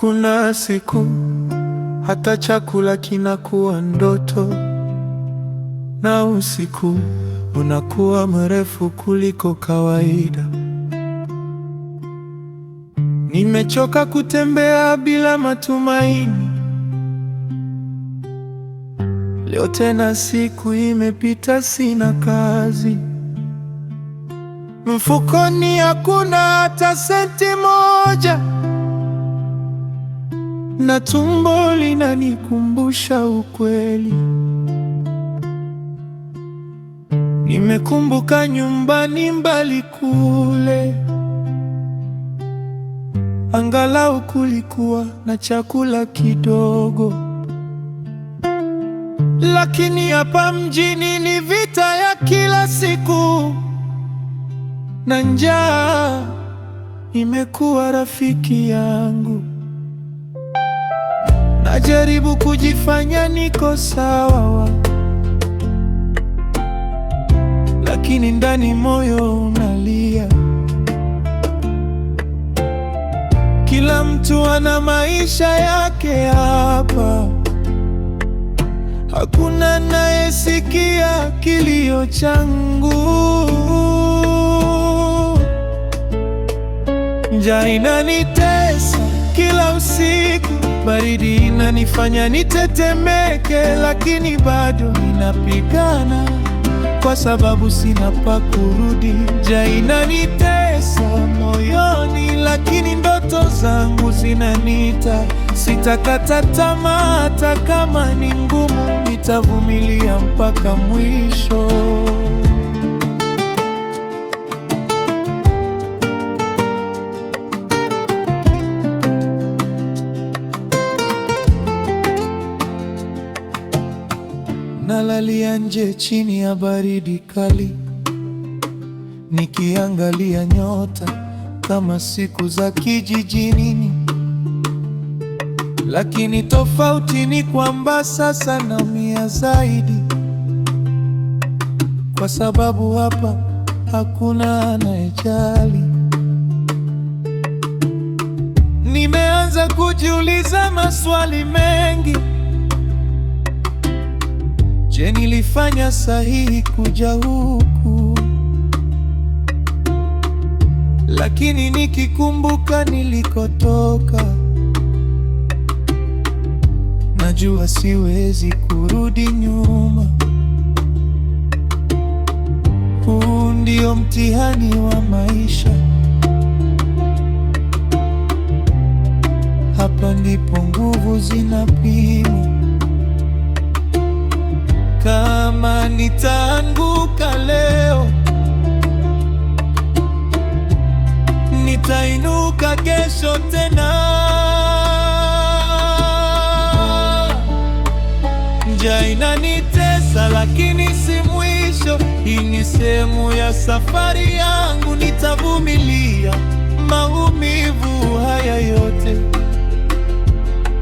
Kuna siku hata chakula kinakuwa ndoto, na usiku unakuwa mrefu kuliko kawaida. Nimechoka kutembea bila matumaini. Leo tena siku imepita, sina kazi. Mfukoni hakuna hata senti moja, na tumbo linanikumbusha ukweli. Nimekumbuka nyumbani mbali kule, angalau kulikuwa na chakula kidogo. Lakini hapa mjini ni vita ya kila siku, na njaa imekuwa rafiki yangu. Najaribu kujifanya niko sawa, lakini ndani moyo unalia. Kila mtu ana maisha yake hapa, hakuna anayesikia kilio changu. Njaa inanitesa kila usiku, baridi inanifanya nitetemeke, lakini bado ninapigana kwa sababu sina pa kurudi. Njaa inanitesa moyoni, lakini ndoto zangu zinaniita. Sitakata tamaa hata kama ni ngumu, nitavumilia mpaka mwisho. Nalalia nje chini ya baridi kali, nikiangalia nyota kama siku za kijijini. Lakini tofauti ni kwamba sasa naumia zaidi, kwa sababu hapa hakuna anayejali. Nimeanza kujiuliza maswali mengi. Je, nilifanya sahihi kuja huku? Lakini nikikumbuka nilikotoka, najua siwezi kurudi nyuma. Huu ndio mtihani wa maisha. Hapa ndipo nguvu zinapimwa. Kama nitaanguka leo, nitainuka kesho tena. Njaa inanitesa lakini si mwisho. Hii ni sehemu ya safari yangu. Nitavumilia maumivu haya yote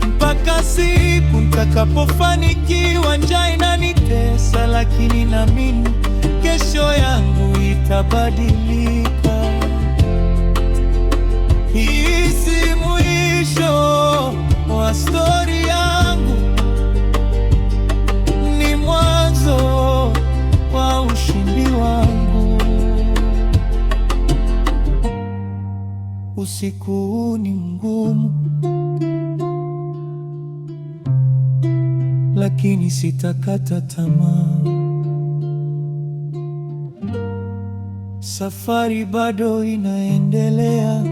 mpaka siku nitakapofanikiwa. Njaa inanitesa lakini naamini kesho yangu itabadilika. Hii si mwisho wa stori yangu, ni mwanzo wa ushindi wangu. Usiku huu ni mgumu, lakini sitakata tamaa. Safari bado inaendelea.